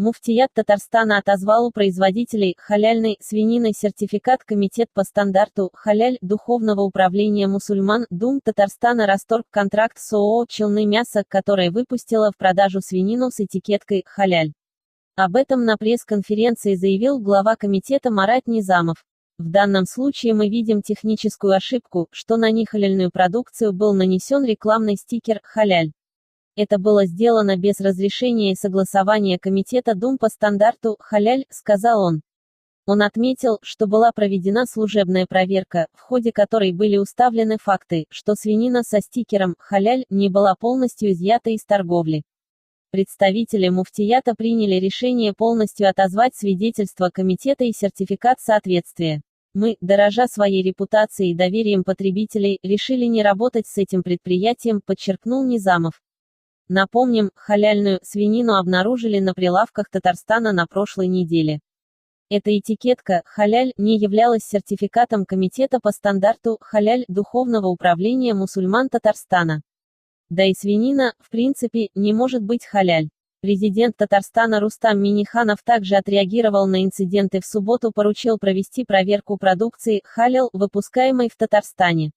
Муфтият Татарстана отозвал у производителей халяльной свинины сертификат. Комитет по стандарту халяль Духовного управления мусульман ДУМ Татарстана расторг контракт с ООО «Челны мясо», которое выпустило в продажу свинину с этикеткой халяль. Об этом на пресс-конференции заявил глава комитета Марат Низамов. В данном случае мы видим техническую ошибку, что на нехаляльную продукцию был нанесен рекламный стикер «халяль». Это было сделано без разрешения и согласования комитета ДУМ по стандарту халяль, сказал он. Он отметил, что была проведена служебная проверка, в ходе которой были установлены факты, что свинина со стикером халяль не была полностью изъята из торговли. Представители муфтията приняли решение полностью отозвать свидетельство комитета и сертификат соответствия. Мы, дорожа своей репутацией и доверием потребителей, решили не работать с этим предприятием, подчеркнул Низамов. Напомним, халяльную свинину обнаружили на прилавках Татарстана на прошлой неделе. Эта этикетка «халяль» не являлась сертификатом комитета по стандарту халяль Духовного управления мусульман Татарстана. Да и свинина, в принципе, не может быть халяль. Президент Татарстана Рустам Минниханов также отреагировал на инцидент и в субботу поручил провести проверку продукции халяль, выпускаемой в Татарстане.